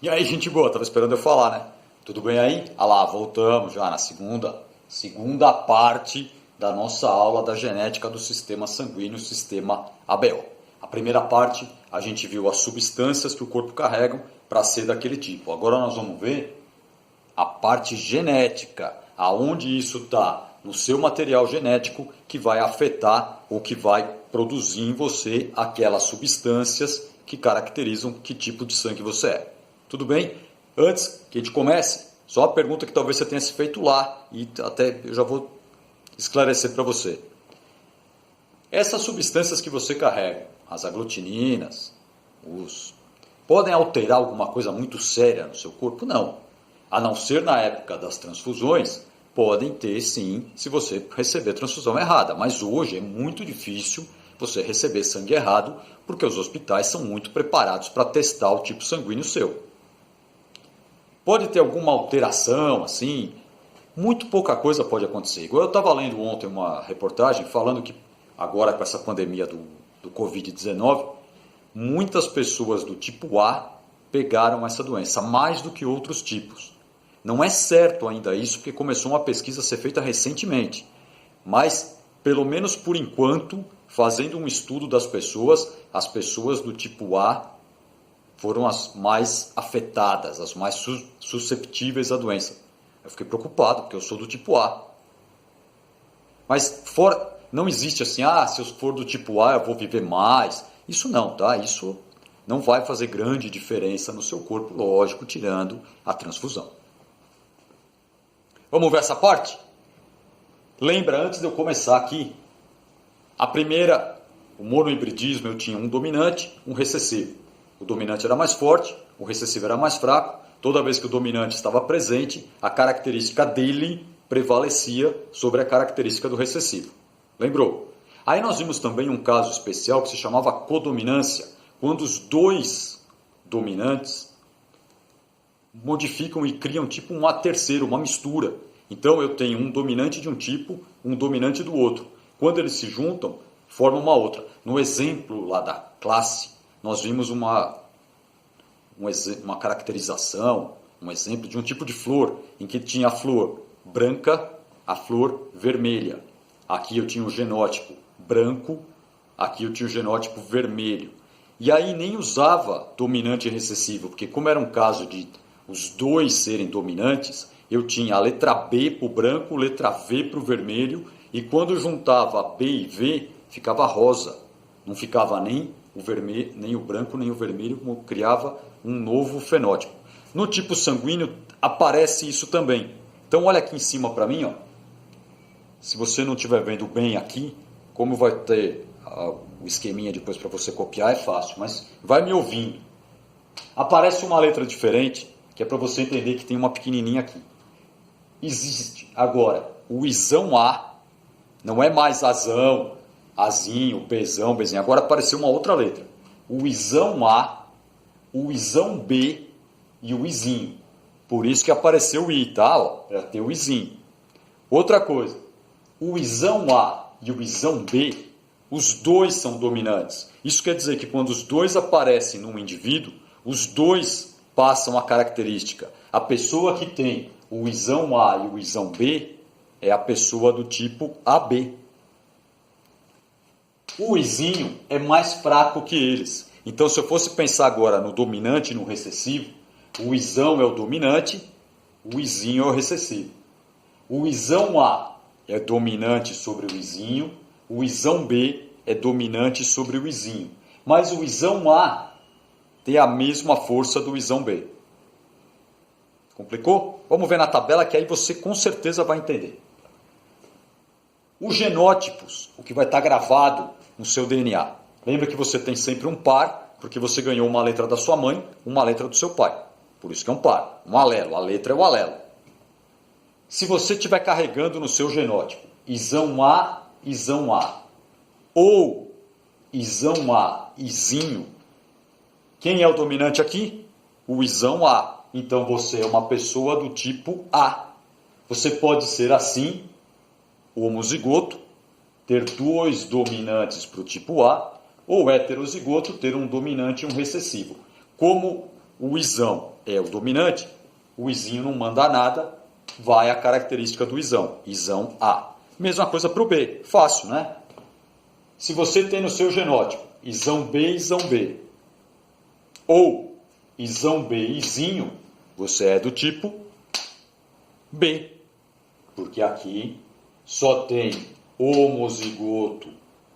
E aí, gente boa, tava esperando eu falar, né? Tudo bem aí? Ah lá, voltamos já na segunda parte da nossa aula da genética do sistema sanguíneo, sistema ABO. A primeira parte, a gente viu as substâncias que o corpo carrega para ser daquele tipo. Agora nós vamos ver a parte genética, aonde isso está no seu material genético que vai afetar ou que vai produzir em você aquelas substâncias que caracterizam que tipo de sangue você é. Tudo bem? Antes que a gente comece, só uma pergunta que talvez você tenha se feito lá e até eu já vou esclarecer para você. Essas substâncias que você carrega, as aglutininas, podem alterar alguma coisa muito séria no seu corpo? Não. A não ser na época das transfusões, podem ter sim, se você receber transfusão errada. Mas hoje é muito difícil você receber sangue errado, porque os hospitais são muito preparados para testar o tipo sanguíneo seu. Pode ter alguma alteração, assim, muito pouca coisa pode acontecer. Igual eu estava lendo ontem uma reportagem falando que agora com essa pandemia do Covid-19, muitas pessoas do tipo A pegaram essa doença, mais do que outros tipos. Não é certo ainda isso, porque começou uma pesquisa a ser feita recentemente. Mas, pelo menos por enquanto, fazendo um estudo das pessoas, as pessoas do tipo A foram as mais afetadas, as mais susceptíveis à doença. Eu fiquei preocupado, porque eu sou do tipo A. Mas não existe assim, se eu for do tipo A eu vou viver mais. Isso não, tá? Isso não vai fazer grande diferença no seu corpo, lógico, tirando a transfusão. Vamos ver essa parte? Lembra, antes de eu começar aqui, a primeira, o monohibridismo, eu tinha um dominante, um recessivo. O dominante era mais forte, o recessivo era mais fraco. Toda vez que o dominante estava presente, a característica dele prevalecia sobre a característica do recessivo. Lembrou? Aí nós vimos também um caso especial que se chamava codominância, quando os dois dominantes modificam e criam tipo uma terceira, uma mistura. Então eu tenho um dominante de um tipo, um dominante do outro. Quando eles se juntam, formam uma outra. No exemplo lá da classe, nós vimos uma caracterização, um exemplo de um tipo de flor, em que tinha a flor branca, a flor vermelha. Aqui eu tinha o genótipo branco, aqui eu tinha o genótipo vermelho. E aí nem usava dominante e recessivo, porque como era um caso de os dois serem dominantes, eu tinha a letra B para o branco, letra V para o vermelho, e quando juntava B e V, ficava rosa. Não ficava nem o vermelho, nem o branco, nem o vermelho, como criava um novo fenótipo. No tipo sanguíneo aparece isso também. Então olha aqui em cima para mim, ó. Se você não estiver vendo bem aqui, como vai ter o esqueminha depois para você copiar, é fácil, mas vai me ouvindo. Aparece uma letra diferente, que é para você entender que tem uma pequenininha aqui. Existe agora o isão A, não é mais azão, azinho, bezão, bezinho. Agora apareceu uma outra letra. O isão A, o isão B e o izinho. Por isso que apareceu o I, tá? Para ter o izinho. Outra coisa, o isão A e o isão B, os dois são dominantes. Isso quer dizer que quando os dois aparecem num indivíduo, os dois passam a característica. A pessoa que tem o isão A e o isão B é a pessoa do tipo AB. O izinho é mais fraco que eles. Então, se eu fosse pensar agora no dominante e no recessivo, o isão é o dominante, o izinho é o recessivo. O isão A é dominante sobre o izinho, o isão B é dominante sobre o izinho. Mas o isão A tem a mesma força do isão B. Complicou? Vamos ver na tabela que aí você com certeza vai entender. Os genótipos, o que vai estar gravado no seu DNA. Lembra que você tem sempre um par, porque você ganhou uma letra da sua mãe, uma letra do seu pai. Por isso que é um par, um alelo. A letra é o alelo. Se você estiver carregando no seu genótipo isão A, ou isão A, izinho, quem é o dominante aqui? O isão A. Então você é uma pessoa do tipo A. Você pode ser assim, homozigoto, ter dois dominantes para o tipo A, ou heterozigoto, ter um dominante e um recessivo. Como o isão é o dominante, o izinho não manda nada, vai a característica do isão, isão A. Mesma coisa para o B, fácil, né? Se você tem no seu genótipo isão B, isão B, ou isão B, izinho, você é do tipo B, porque aqui só tem homozigoto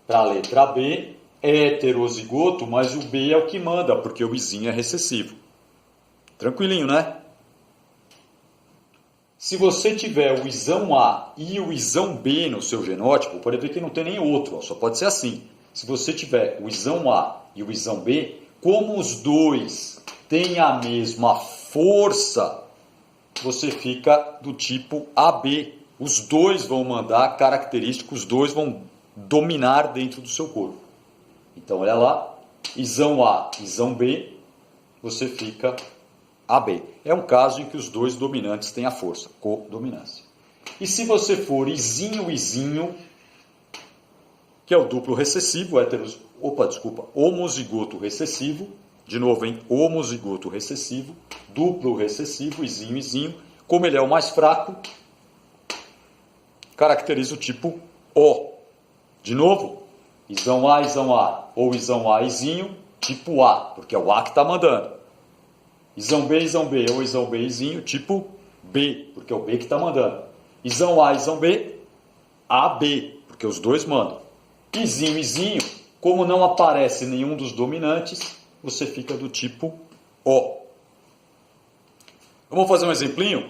para a letra B, heterozigoto, mas o B é o que manda, porque o izinho é recessivo. Tranquilinho, né? Se você tiver o isão A e o isão B no seu genótipo, pode ver que não tem nem outro, só pode ser assim. Se você tiver o isão A e o isão B, como os dois têm a mesma força, você fica do tipo AB. Os dois vão mandar característicos, os dois vão dominar dentro do seu corpo. Então, olha lá, isão A, isão B, você fica AB. É um caso em que os dois dominantes têm a força, codominância. E se você for izinho, izinho, que é o duplo recessivo, homozigoto recessivo, de novo, hein? Homozigoto recessivo, duplo recessivo, izinho, izinho, como ele é o mais fraco, caracteriza o tipo O. De novo, isão A, ou isão A, izinho, tipo A, porque é o A que está mandando. Isão B, ou isão B, izinho, tipo B, porque é o B que está mandando. Isão A, isão B, AB, porque os dois mandam. Izinho, izinho, como não aparece nenhum dos dominantes, você fica do tipo O. Vamos fazer um exemplinho?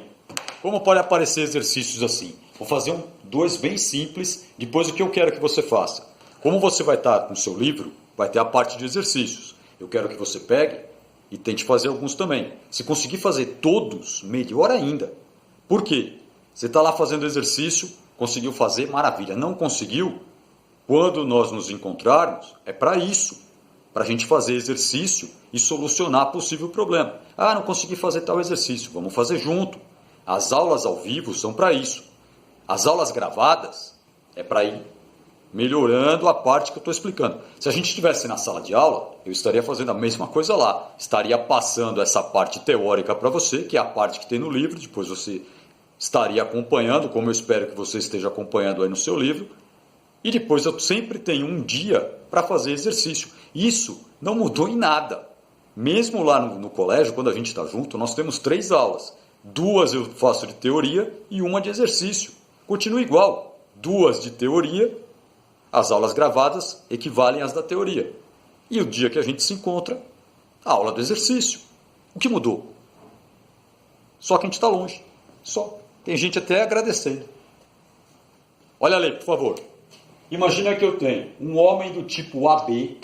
Como pode aparecer exercícios assim? Vou fazer dois bem simples, depois o que eu quero que você faça. Como você vai estar com o seu livro, vai ter a parte de exercícios. Eu quero que você pegue e tente fazer alguns também. Se conseguir fazer todos, melhor ainda. Por quê? Você está lá fazendo exercício, conseguiu fazer, maravilha. Não conseguiu? Quando nós nos encontrarmos, é para isso. Para a gente fazer exercício e solucionar possível problema. Ah, não consegui fazer tal exercício. Vamos fazer junto. As aulas ao vivo são para isso. As aulas gravadas é para ir melhorando a parte que eu estou explicando. Se a gente estivesse na sala de aula, eu estaria fazendo a mesma coisa lá. Estaria passando essa parte teórica para você, que é a parte que tem no livro. Depois você estaria acompanhando, como eu espero que você esteja acompanhando aí no seu livro. E depois eu sempre tenho um dia para fazer exercício. Isso não mudou em nada. Mesmo lá no colégio, quando a gente está junto, nós temos 3 aulas. 2 eu faço de teoria e 1 de exercício. Continua igual. 2 de teoria, as aulas gravadas equivalem às da teoria. E o dia que a gente se encontra, a aula do exercício. O que mudou? Só que a gente está longe. Só. Tem gente até agradecendo. Olha ali, por favor. Imagina que eu tenho um homem do tipo AB.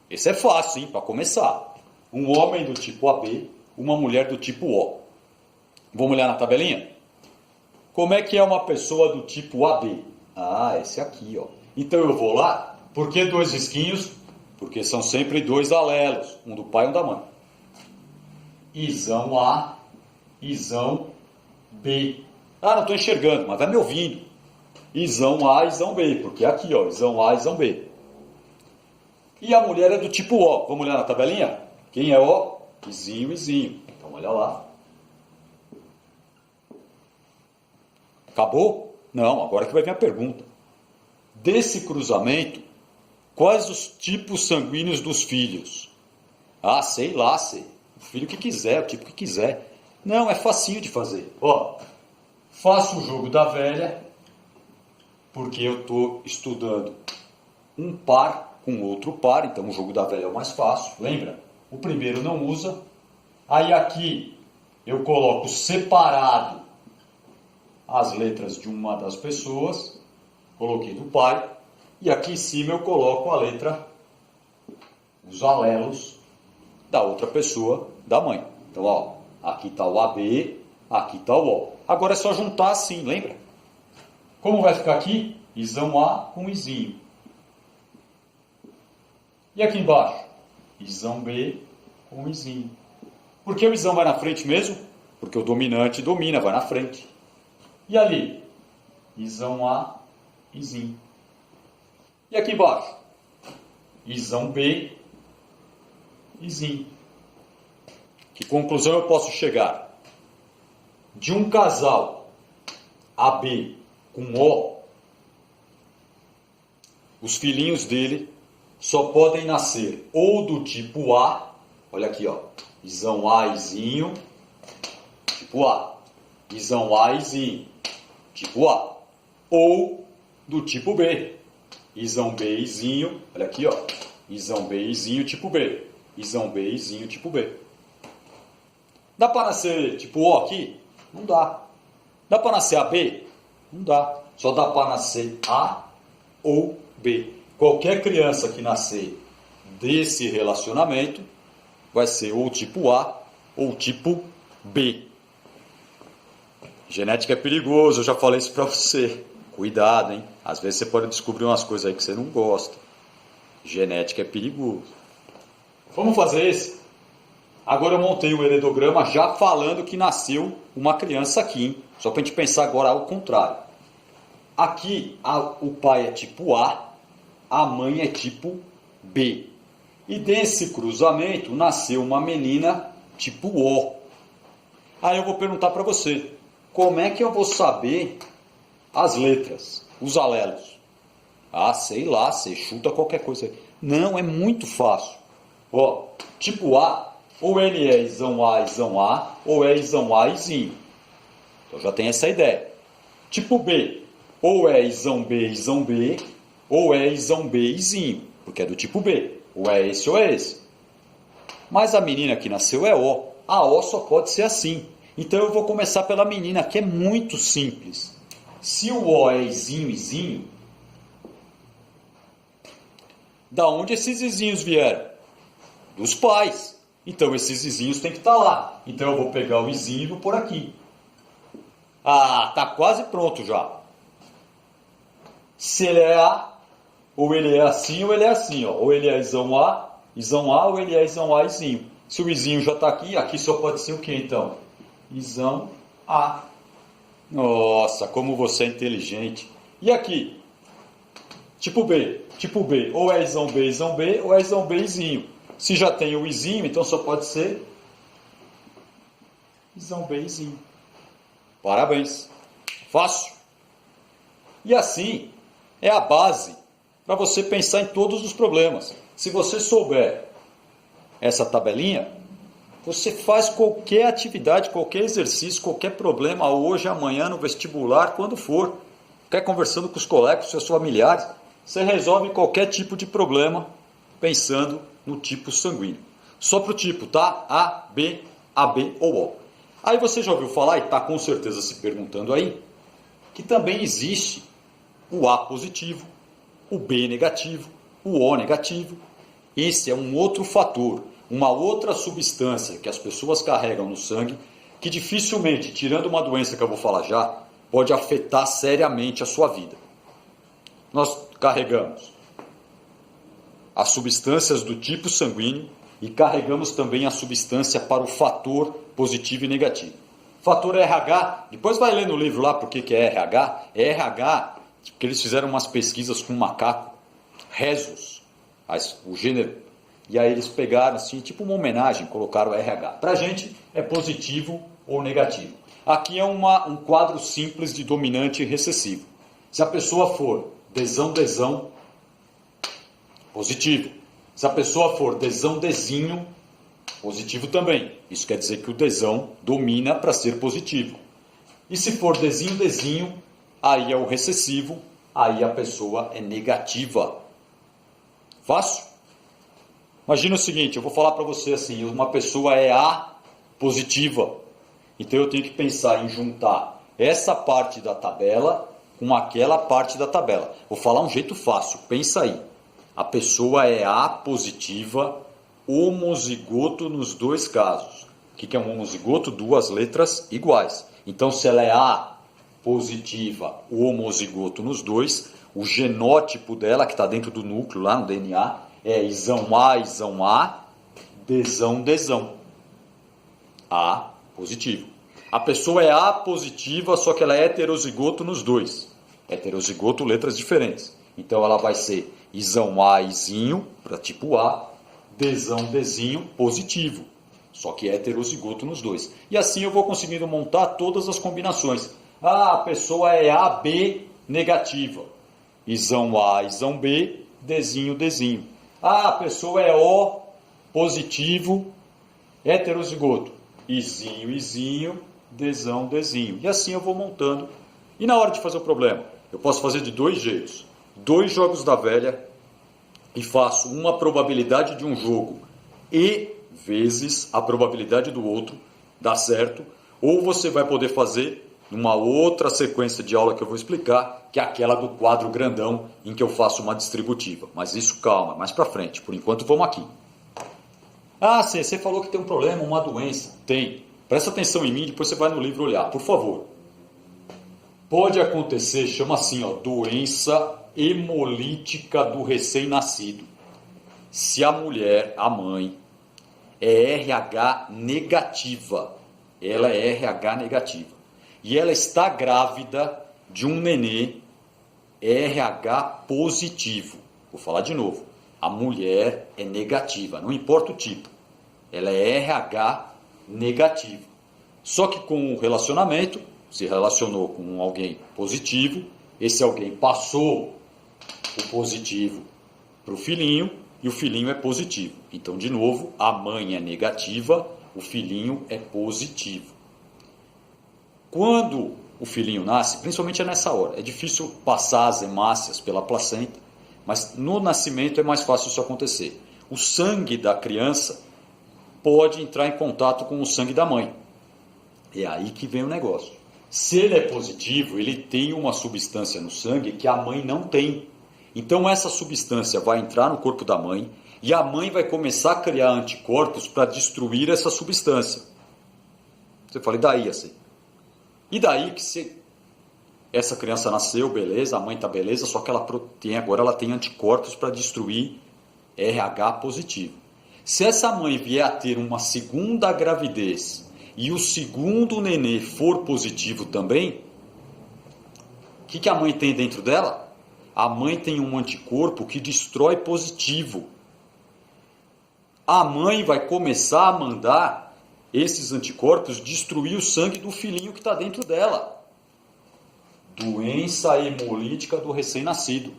Esse é fácil, hein, para começar. Um homem do tipo AB, uma mulher do tipo O. Vamos olhar na tabelinha? Como é que é uma pessoa do tipo AB? Ah, esse aqui, ó. Então eu vou lá. Por que 2 risquinhos? Porque são sempre 2 alelos. Um do pai e um da mãe. Isão A, isão B. Ah, não estou enxergando, mas vai me ouvindo. Isão A, isão B. Porque é aqui, ó. Isão A, isão B. E a mulher é do tipo O. Vamos olhar na tabelinha? Quem é O? Izinho, izinho. Então olha lá. Acabou? Não, agora que vai vir a pergunta. Desse cruzamento, quais os tipos sanguíneos dos filhos? Ah, sei lá, sei. O filho que quiser, o tipo que quiser. Não, é facinho de fazer. Ó, faço o jogo da velha, porque eu estou estudando um par com outro par, então o jogo da velha é o mais fácil, lembra? O primeiro não usa. Aí aqui eu coloco separado as letras de uma das pessoas, coloquei do pai, e aqui em cima eu coloco a letra, os alelos da outra pessoa, da mãe. Então, ó, aqui está o AB, aqui está o O. Agora é só juntar assim, lembra? Como vai ficar aqui? Isão A com izinho. E aqui embaixo? Isão B com izinho. Por que o isão vai na frente mesmo? Porque o dominante domina, vai na frente. E ali? Isão A, izinho. E aqui embaixo? Isão B, izinho. Que conclusão eu posso chegar? De um casal AB com O, os filhinhos dele só podem nascer ou do tipo A, olha aqui, ó, isão A, izinho, tipo A, isão A, izinho, tipo A, ou do tipo B, isão B, izinho, olha aqui, ó, isão B, izinho, tipo B, isão B, izinho, tipo B. Dá para nascer tipo O aqui? Não dá. Dá para nascer AB? Não dá. Só dá para nascer A ou B. Qualquer criança que nascer desse relacionamento vai ser ou tipo A ou tipo B. Genética é perigoso, eu já falei isso para você. Cuidado, hein? Às vezes você pode descobrir umas coisas aí que você não gosta. Genética é perigoso. Vamos fazer esse? Agora eu montei um heredograma já falando que nasceu uma criança aqui, hein? Só para a gente pensar agora ao contrário. Aqui o pai é tipo A, a mãe é tipo B. E desse cruzamento nasceu uma menina tipo O. Aí eu vou perguntar para você, como é que eu vou saber as letras, os alelos? Ah, sei lá, você chuta qualquer coisa. Não, é muito fácil. Ó, tipo A, ou ele é isão A, ou é isão A, izinho. Então já tem essa ideia. Tipo B, ou é isão B, ou é isão B, izinho, porque é do tipo B. Ou é esse ou é esse. Mas a menina que nasceu é O. A O só pode ser assim. Então eu vou começar pela menina, que é muito simples. Se o O é izinho, izinho, da onde esses izinhos vieram? Dos pais. Então esses izinhos têm que estar lá. Então eu vou pegar o izinho e vou pôr aqui. Ah, tá quase pronto já. Se ele é A, ou ele é assim, ou ele é assim, ó. Ou ele é isão A, ou ele é isão A, izinho. Se o izinho já está aqui, aqui só pode ser o que então? Isão A. Nossa, como você é inteligente. E aqui? Tipo B. Tipo B. Ou é isão B, ou é isão B, izinho. Se já tem o izinho, então só pode ser isão B, izinho. Parabéns. Fácil. E assim é a base para você pensar em todos os problemas. Se você souber essa tabelinha, você faz qualquer atividade, qualquer exercício, qualquer problema, hoje, amanhã, no vestibular, quando for. Quer conversando com os colegas, com seus familiares, você resolve qualquer tipo de problema pensando no tipo sanguíneo. Só para o tipo, tá? A, B, AB ou O. Aí você já ouviu falar, e está com certeza se perguntando aí, que também existe o A positivo, o B negativo, o O negativo. Esse é um outro fator, uma outra substância que as pessoas carregam no sangue, que dificilmente, tirando uma doença que eu vou falar já, pode afetar seriamente a sua vida. Nós carregamos as substâncias do tipo sanguíneo e carregamos também a substância para o fator positivo e negativo. Fator RH, depois vai ler no livro lá porque que é RH. É RH, porque eles fizeram umas pesquisas com um macaco, Rhesus, o gênero, e aí eles pegaram assim, tipo uma homenagem, colocaram RH. Para a gente é positivo ou negativo. Aqui é um quadro simples de dominante e recessivo. Se a pessoa for desão, positivo. Se a pessoa for desão, positivo também. Isso quer dizer que o desão domina para ser positivo. E se for desinho, aí é o recessivo, aí a pessoa é negativa. Fácil? Imagina o seguinte, eu vou falar para você assim, uma pessoa é A positiva. Então eu tenho que pensar em juntar essa parte da tabela com aquela parte da tabela. Vou falar um jeito fácil, pensa aí. A pessoa é A positiva, homozigoto nos dois casos. O que é um homozigoto? Duas letras iguais. Então, se ela é A positiva, homozigoto nos dois, o genótipo dela, que está dentro do núcleo, lá no DNA, é isão A, desão. A positivo. A pessoa é A positiva, só que ela é heterozigoto nos dois. Heterozigoto, letras diferentes. Então, ela vai ser isão A, izinho, para tipo A, desão, positivo. só que é heterozigoto nos dois. E assim eu vou conseguindo montar todas as combinações. Ah, a pessoa é AB negativa. Isão A, isão B, Dzinho, Dzinho. Ah, a pessoa é O positivo, heterozigoto. Izinho, Izinho, Dzão, Dzinho. E assim eu vou montando. E na hora de fazer o problema, eu posso fazer de dois jeitos. 2 jogos da velha e faço uma probabilidade de um jogo e vezes a probabilidade do outro dar certo. Ou você vai poder fazer numa outra sequência de aula que eu vou explicar, que é aquela do quadro grandão em que eu faço uma distributiva. Mas isso, calma, mais pra frente. Por enquanto, vamos aqui. Ah, você falou que tem um problema, uma doença. Tem. Presta atenção em mim, depois você vai no livro olhar, por favor. Pode acontecer, chama assim, ó, doença hemolítica do recém-nascido. Se a mulher, a mãe, é RH negativa, ela é RH negativa, e ela está grávida de um nenê RH positivo. Vou falar de novo. A mulher é negativa, não importa o tipo. Ela é RH negativa. Só que com o relacionamento, se relacionou com alguém positivo, esse alguém passou o positivo para o filhinho e o filhinho é positivo. Então, de novo, a mãe é negativa, o filhinho é positivo. Quando o filhinho nasce, principalmente é nessa hora, é difícil passar as hemácias pela placenta, mas no nascimento é mais fácil isso acontecer. O sangue da criança pode entrar em contato com o sangue da mãe. É aí que vem o negócio. Se ele é positivo, ele tem uma substância no sangue que a mãe não tem. Então essa substância vai entrar no corpo da mãe e a mãe vai começar a criar anticorpos para destruir essa substância. Você fala, e daí assim? E daí que essa criança nasceu, beleza, a mãe está beleza, só que agora ela tem anticorpos para destruir RH positivo. Se essa mãe vier a ter uma segunda gravidez e o segundo nenê for positivo também, o que a mãe tem dentro dela? A mãe tem um anticorpo que destrói positivo. A mãe vai começar a mandar esses anticorpos destruir o sangue do filhinho que está dentro dela. Doença hemolítica do recém-nascido.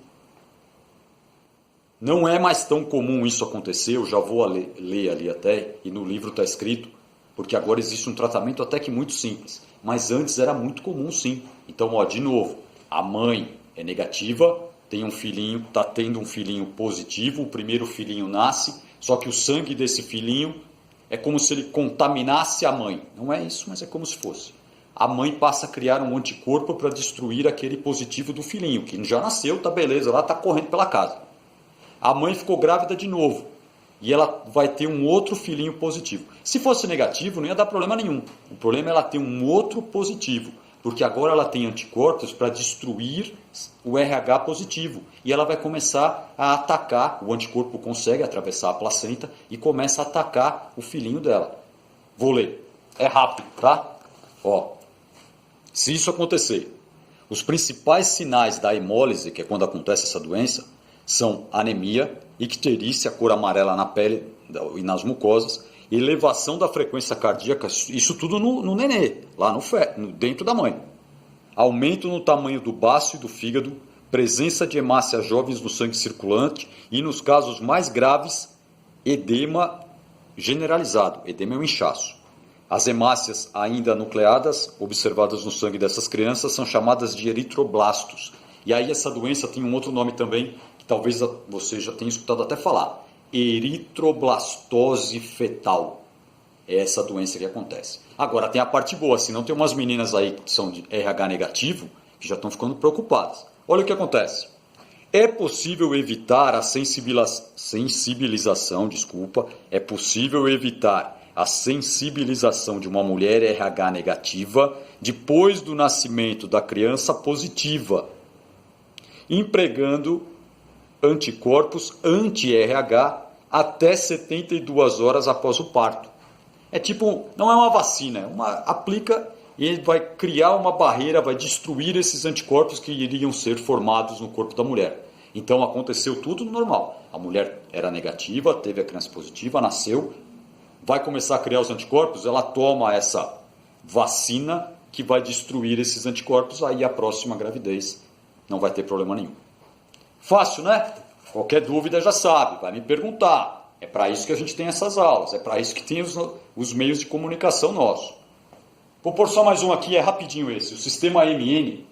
Não é mais tão comum isso acontecer, eu já vou ler ali até, e no livro está escrito, porque agora existe um tratamento até que muito simples. Mas antes era muito comum sim. Então, ó, de novo, a mãe é negativa, tem um filhinho, está tendo um filhinho positivo, o primeiro filhinho nasce, só que o sangue desse filhinho é como se ele contaminasse a mãe. Não é isso, mas é como se fosse. A mãe passa a criar um anticorpo para destruir aquele positivo do filhinho, que já nasceu, tá beleza, lá está correndo pela casa. A mãe ficou grávida de novo e ela vai ter um outro filhinho positivo. Se fosse negativo, não ia dar problema nenhum. O problema é ela ter um outro positivo, porque agora ela tem anticorpos para destruir o RH positivo. E ela vai começar a atacar, o anticorpo consegue atravessar a placenta e começa a atacar o filhinho dela. Vou ler. É rápido, tá? Ó, se isso acontecer, os principais sinais da hemólise, que é quando acontece essa doença, são anemia, icterícia, cor amarela na pele e nas mucosas, elevação da frequência cardíaca, isso tudo no nenê, lá dentro da mãe. Aumento no tamanho do baço e do fígado, presença de hemácias jovens no sangue circulante e, nos casos mais graves, edema generalizado. Edema é um inchaço. As hemácias ainda nucleadas, observadas no sangue dessas crianças, são chamadas de eritroblastos. E aí essa doença tem um outro nome também, que talvez você já tenha escutado até falar. Eritroblastose fetal. É essa doença que acontece. Agora tem a parte boa, senão tem umas meninas aí que são de RH negativo, que já estão ficando preocupadas. Olha o que acontece. É possível evitar a sensibilização, é possível evitar a sensibilização de uma mulher RH negativa depois do nascimento da criança positiva, empregando anticorpos anti-RH até 72 horas após o parto. É tipo, não é uma vacina, aplica e ele vai criar uma barreira, vai destruir esses anticorpos que iriam ser formados no corpo da mulher. Então aconteceu tudo normal. A mulher era negativa, teve a criança positiva, nasceu, vai começar a criar os anticorpos, ela toma essa vacina que vai destruir esses anticorpos, aí a próxima gravidez não vai ter problema nenhum. Fácil, né? Qualquer dúvida já sabe, vai me perguntar. É para isso que a gente tem essas aulas, é para isso que tem os meios de comunicação nossos. Vou pôr só mais um aqui, é rapidinho esse. O sistema MN,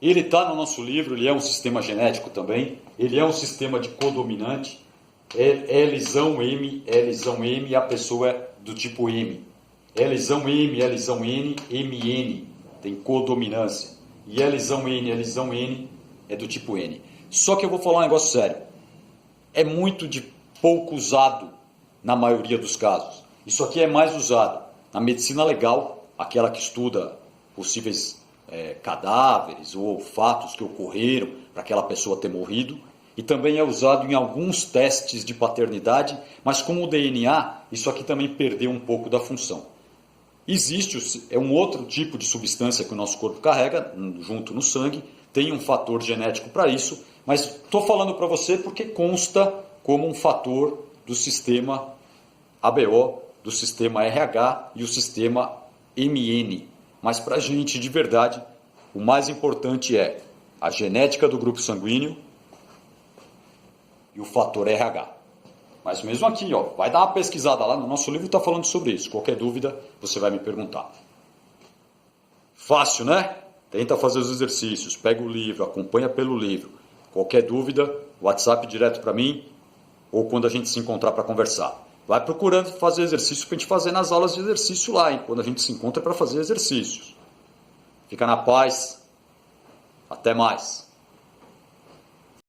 ele está no nosso livro, ele é um sistema genético também, ele é um sistema de codominante, é Lzão M, e a pessoa é do tipo M. Lzão M, Lzão N, MN, tem codominância. E Lzão N é do tipo N. Só que eu vou falar um negócio sério. É muito pouco usado na maioria dos casos. Isso aqui é mais usado na medicina legal, aquela que estuda possíveis cadáveres ou fatos que ocorreram para aquela pessoa ter morrido. E também é usado em alguns testes de paternidade, mas com o DNA, isso aqui também perdeu um pouco da função. Existe um outro tipo de substância que o nosso corpo carrega, junto no sangue, tem um fator genético para isso, mas estou falando para você porque consta como um fator do sistema ABO, do sistema RH e o sistema MN. Mas para a gente, de verdade, o mais importante é a genética do grupo sanguíneo e o fator RH. Mas mesmo aqui, vai dar uma pesquisada lá, no nosso livro está falando sobre isso. Qualquer dúvida, você vai me perguntar. Fácil, né? Tenta fazer os exercícios, pega o livro, acompanha pelo livro. Qualquer dúvida, WhatsApp direto para mim ou quando a gente se encontrar para conversar. Vai procurando fazer exercício para a gente fazer nas aulas de exercício lá, hein? Quando a gente se encontra para fazer exercícios. Fica na paz. Até mais.